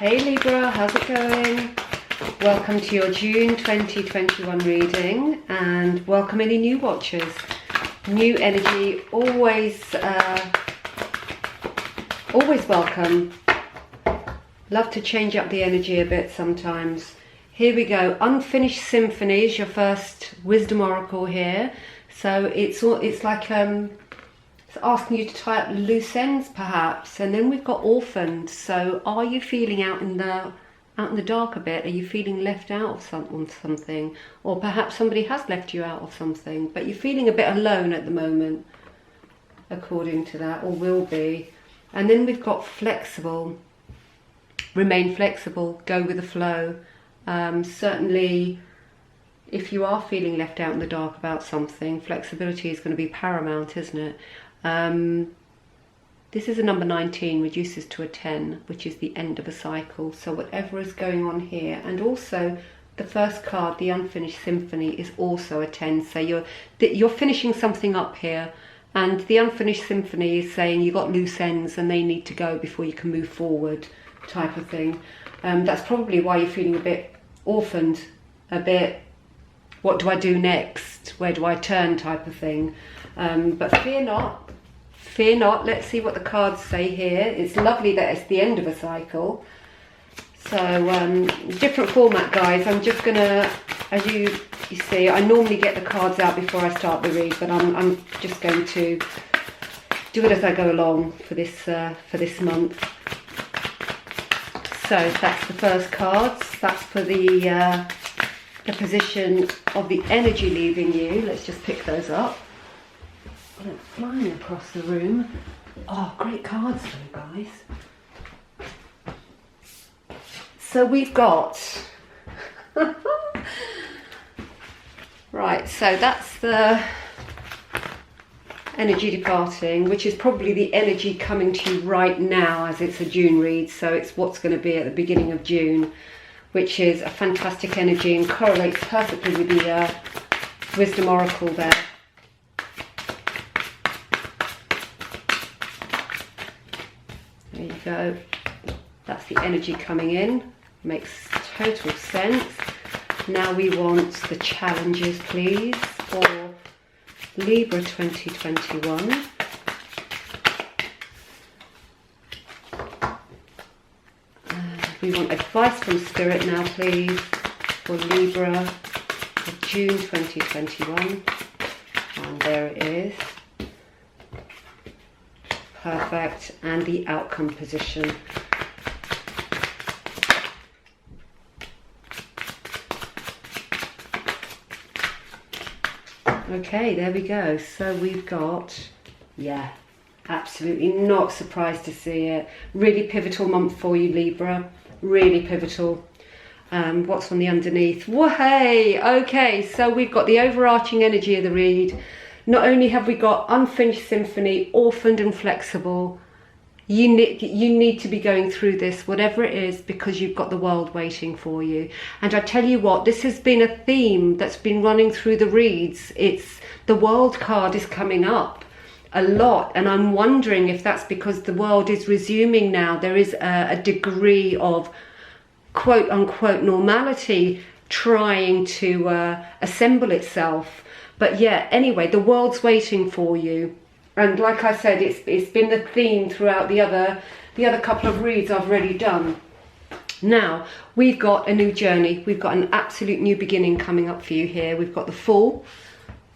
Hey Libra, how's it going? Welcome to your June 2021 reading, and welcome any new watchers. New energy, always welcome. Love to change up the energy a bit sometimes. Here we go. Unfinished Symphony is your first wisdom oracle here. So it's like it's asking you to tie up loose ends perhaps. And then we've got orphaned. So are you feeling out in the dark a bit? Are you feeling left out of something? Or perhaps somebody has left you out of something, but you're feeling a bit alone at the moment, according to that, or will be. And then we've got flexible. Remain flexible, go with the flow. Certainly, if you are feeling left out in the dark about something, flexibility is going to be paramount, isn't it? This is a number 19, reduces to a 10, which is the end of a cycle. So whatever is going on here, and also the first card, the Unfinished Symphony, is also a 10. So you're finishing something up here, and the Unfinished Symphony is saying you got loose ends and they need to go before you can move forward, type of thing. That's probably why you're feeling a bit orphaned, a bit, what do I do next? Where do I turn, type of thing. But fear not, fear not. Let's see what the cards say here. It's lovely that it's the end of a cycle. So different format, guys. I'm just gonna, as you see, I normally get the cards out before I start the read, but I'm just going to do it as I go along for this month. So that's the first cards. That's for the position of the energy leaving you. Let's just pick those up. Oh, they're flying across the room. Oh, great cards though, guys. So we've got... Right, so that's the energy departing, which is probably the energy coming to you right now, as it's a June read. So it's what's going to be at the beginning of June, which is a fantastic energy and correlates perfectly with the wisdom oracle there. There you go. That's the energy coming in. Makes total sense. Now we want the challenges, please, for Libra 2021. We want advice from Spirit now, please, for Libra for June 2021. And there it is. Perfect. And the outcome position. Okay, there we go. So we've got, yeah, absolutely not surprised to see it. Really pivotal month for you, Libra. Really pivotal. What's on the underneath? Whoa-hey! Okay, so we've got the overarching energy of the read. Not only have we got Unfinished Symphony, orphaned and flexible, you need to be going through this, whatever it is, because you've got the world waiting for you. And I tell you what, this has been a theme that's been running through the reads. It's the world card is coming up a lot, and I'm wondering if that's because the world is resuming now. There is a degree of quote unquote normality trying to assemble itself. But yeah, anyway, the world's waiting for you. And like I said, it's been the theme throughout the other couple of reads I've already done. Now, we've got a new journey. We've got an absolute new beginning coming up for you here. We've got the Fool,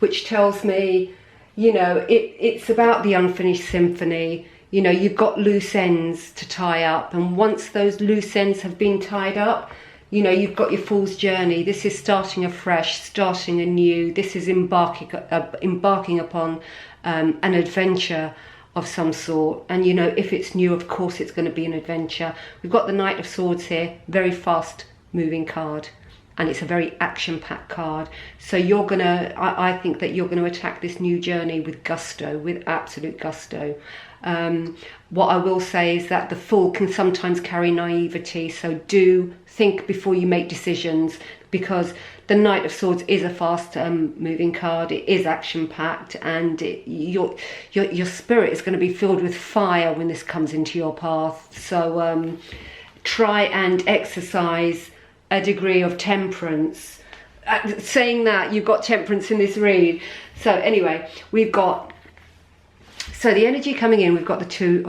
which tells me, you know, it's about the Unfinished Symphony. You know, you've got loose ends to tie up. And once those loose ends have been tied up, you know, you've got your Fool's journey. This is starting afresh, starting anew. This is embarking upon an adventure of some sort. And you know, if it's new, of course it's going to be an adventure. We've got the Knight of Swords here, very fast moving card, and it's a very action-packed card. So you're gonna, I think that you're going to attack this new journey with gusto, with absolute gusto. What I will say is that the Fool can sometimes carry naivety, so do think before you make decisions, because the Knight of Swords is a fast moving card. It is action packed, and your spirit is going to be filled with fire when this comes into your path. So try and exercise a degree of temperance. Saying that, you've got temperance in this read. So anyway, we've got, so the energy coming in, we've got the Two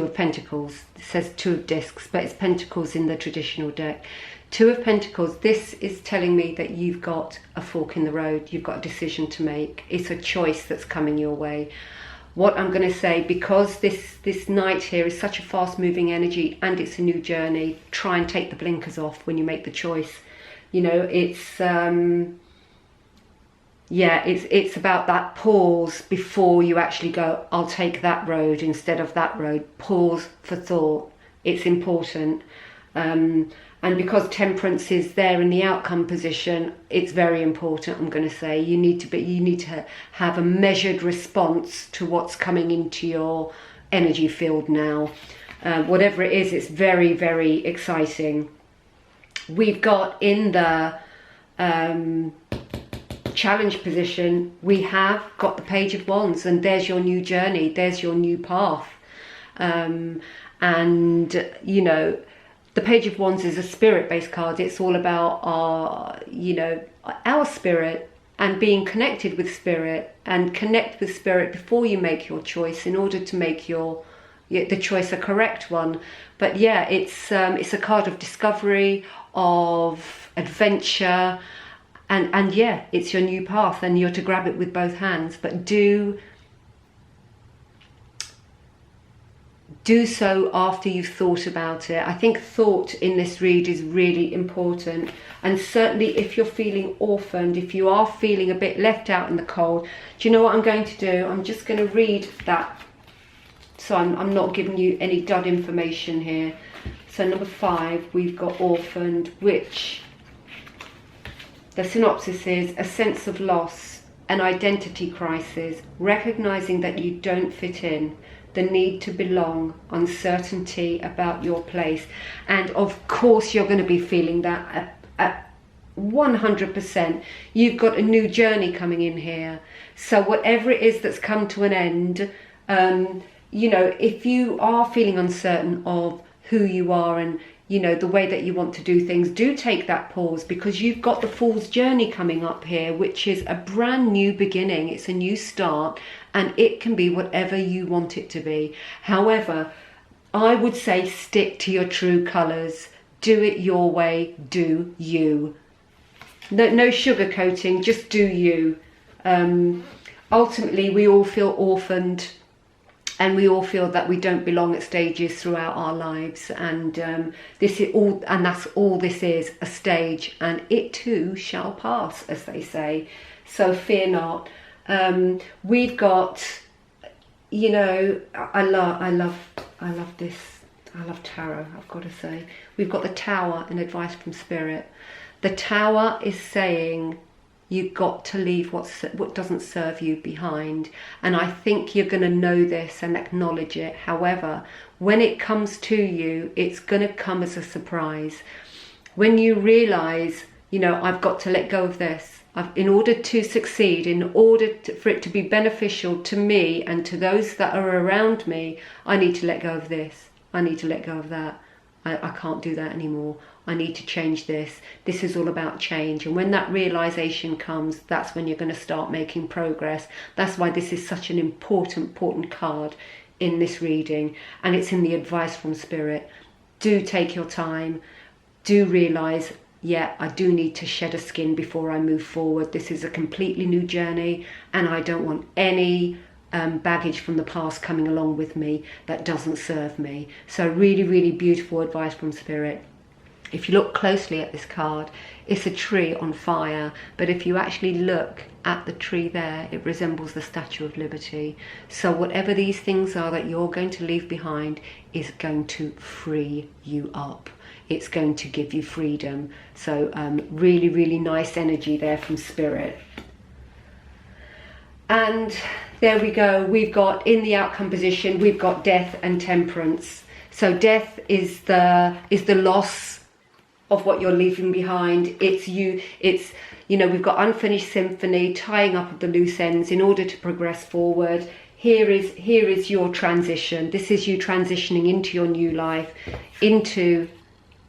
of Pentacles. It says Two of Discs, but it's Pentacles in the traditional deck. Two of Pentacles, this is telling me that you've got a fork in the road. You've got a decision to make. It's a choice that's coming your way. What I'm going to say, because this Knight here is such a fast moving energy and it's a new journey, try and take the blinkers off when you make the choice. You know, it's yeah, it's about that pause before you actually go, I'll take that road instead of that road. Pause for thought. It's important. And because temperance is there in the outcome position, it's very important. I'm going to say you need to have a measured response to what's coming into your energy field now. Whatever it is, it's very, very exciting. We've got in the challenge position, we have got the Page of Wands, and there's your new journey, there's your new path. And you know, the Page of Wands is a spirit-based card. It's all about our, you know, our spirit and being connected with spirit, and connect with spirit before you make your choice in order to make the choice a correct one. But yeah, it's a card of discovery, of adventure, and yeah, it's your new path, and you're to grab it with both hands. But do so after you've thought about it. I think thought in this read is really important. And certainly if you're feeling orphaned, if you are feeling a bit left out in the cold, do you know what I'm going to do? I'm just going to read that. So I'm not giving you any dud information here. So number 5, we've got orphaned, which the synopsis is a sense of loss, an identity crisis, recognizing that you don't fit in, the need to belong, uncertainty about your place. And of course you're going to be feeling that at 100%. You've got a new journey coming in here. So whatever it is that's come to an end, you know, if you are feeling uncertain of who you are and, you know, the way that you want to do things, do take that pause, because you've got the Fool's Journey coming up here, which is a brand new beginning. It's a new start, and it can be whatever you want it to be. However, I would say stick to your true colours. Do it your way. Do you. No sugarcoating, just do you. Ultimately, we all feel orphaned, and we all feel that we don't belong at stages throughout our lives, and this is all, and that's all this is, a stage, and it too shall pass, as they say. So fear not. We've got, you know, I love this. I love tarot, I've got to say. We've got the Tower and advice from Spirit. The Tower is saying you've got to leave what doesn't serve you behind. And I think you're going to know this and acknowledge it. However, when it comes to you, it's going to come as a surprise. When you realise, you know, I've got to let go of this. In order to succeed, in order for it to be beneficial to me and to those that are around me, I need to let go of this. I need to let go of that. I can't do that anymore. I need to change this. This is all about change. And when that realization comes, that's when you're going to start making progress. That's why this is such an important card in this reading. And it's in the advice from Spirit. Do take your time. Do realize, yeah, I do need to shed a skin before I move forward. This is a completely new journey, and I don't want any baggage from the past coming along with me that doesn't serve me. So really beautiful advice from Spirit. If you look closely at this card, it's a tree on fire, but if you actually look at the tree there, it resembles the Statue of Liberty. So whatever these things are that you're going to leave behind is going to free you up. It's going to give you freedom. So really nice energy there from Spirit. And there we go. We've got in the outcome position, we've got Death and Temperance. So death is the loss of what you're leaving behind. It's you know, we've got unfinished symphony, tying up of the loose ends in order to progress forward. Here is your transition. This is you transitioning into your new life, into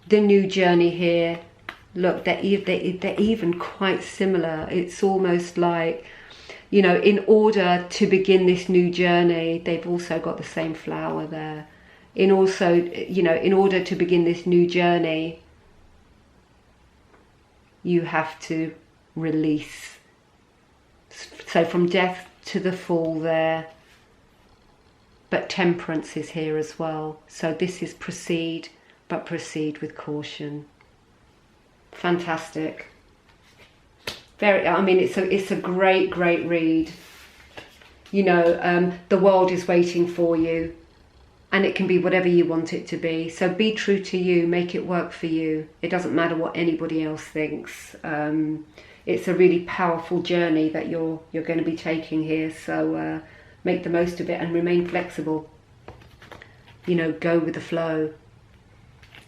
the new journey here. Look, they're even quite similar. It's almost like, you know, in order to begin this new journey, they've also got the same flower there. In order to begin this new journey, you have to release. So from death to the fall there, but temperance is here as well. So this is proceed, but proceed with caution. Fantastic. I mean, it's a great read. You know, the world is waiting for you, and it can be whatever you want it to be. So be true to you, make it work for you. It doesn't matter what anybody else thinks. It's a really powerful journey that you're going to be taking here. So make the most of it and remain flexible. You know, go with the flow.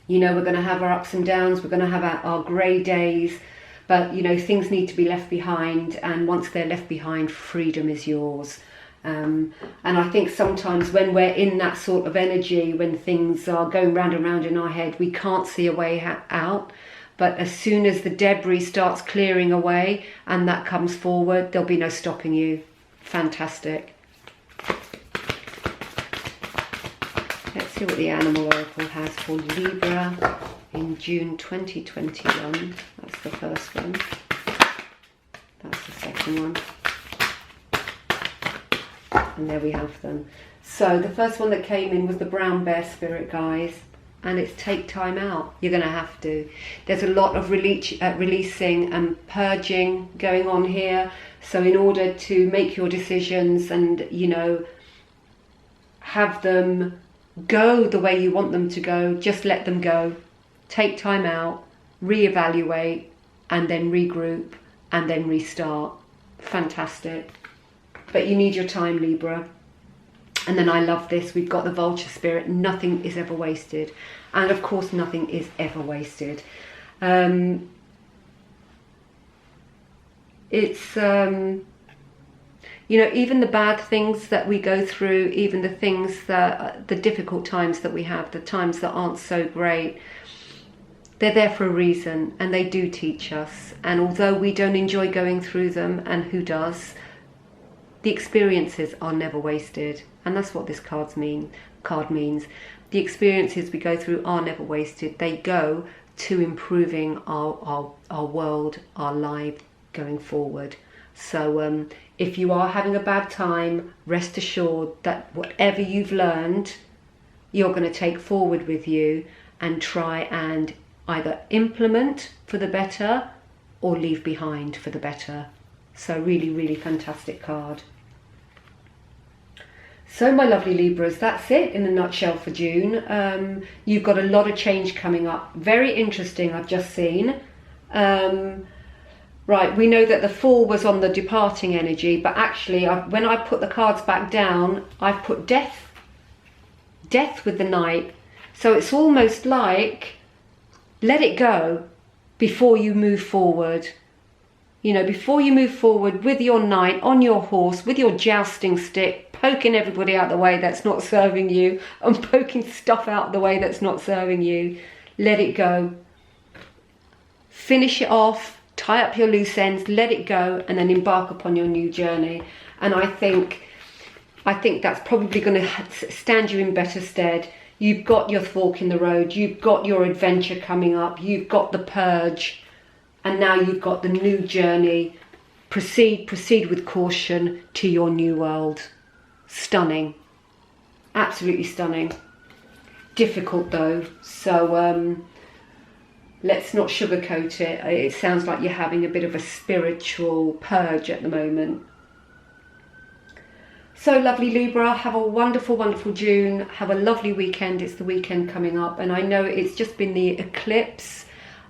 You know, we're going to have our ups and downs. We're going to have our grey days. But, you know, things need to be left behind. And once they're left behind, freedom is yours. And I think sometimes when we're in that sort of energy, when things are going round and round in our head, we can't see a way out. But as soon as the debris starts clearing away and that comes forward, there'll be no stopping you. Fantastic. Let's see what the Animal Oracle has for Libra in June 2021. That's the first one. That's the second one. And there we have them. So the first one that came in was the Brown Bear Spirit, guys. And it's take time out. You're going to have to. There's a lot of releasing and purging going on here. So in order to make your decisions and, you know, have them go the way you want them to go, just let them go. Take time out, reevaluate, and then regroup, and then restart. Fantastic. But you need your time, Libra. And then I love this. We've got the Vulture Spirit. Nothing is ever wasted. And of course, nothing is ever wasted. It's, you know, even the bad things that we go through, even the things that, the difficult times that we have, the times that aren't so great, they're there for a reason, and they do teach us. And although we don't enjoy going through them, and who does, the experiences are never wasted. And that's what this card means. The experiences we go through are never wasted. They go to improving our world, our life going forward. So if you are having a bad time, rest assured that whatever you've learned, you're going to take forward with you and try and either implement for the better or leave behind for the better. So really, really fantastic card. So my lovely Libras, that's it in a nutshell for June. You've got a lot of change coming up. Very interesting, I've just seen. Right, we know that the Fool was on the departing energy, but actually when I put the cards back down, I've put death with the Knight. So it's almost like, let it go before you move forward. You know, before you move forward with your Knight on your horse, with your jousting stick, poking everybody out the way that's not serving you, and poking stuff out the way that's not serving you, let it go. Finish it off. Tie up your loose ends, let it go, and then embark upon your new journey. And I think that's probably going to stand you in better stead. You've got your fork in the road, you've got your adventure coming up, you've got the purge, and now you've got the new journey. Proceed with caution to your new world. Stunning. Absolutely stunning. Difficult though, so let's not sugarcoat it. It sounds like you're having a bit of a spiritual purge at the moment. So lovely Libra, have a wonderful, wonderful June. Have a lovely weekend. It's the weekend coming up, and I know it's just been the eclipse.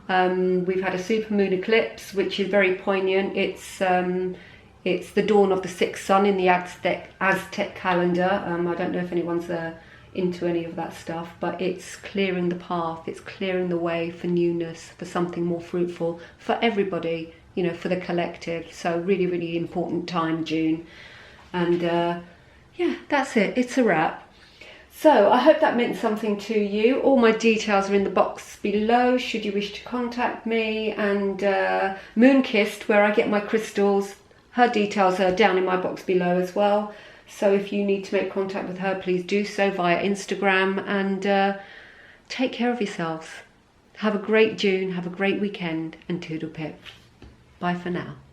We've had a supermoon eclipse, which is very poignant. It's the dawn of the sixth sun in the Aztec calendar. I don't know if anyone's into any of that stuff, but it's clearing the path, it's clearing the way for newness, for something more fruitful for everybody, you know, for the collective. So really, really important time, June. And yeah, that's it, it's a wrap. So I hope that meant something to you. All my details are in the box below should you wish to contact me. And Moonkissed, where I get my crystals, her details are down in my box below as well. So if you need to make contact with her, please do so via Instagram. And take care of yourselves. Have a great June, have a great weekend, and toodle pip. Bye for now.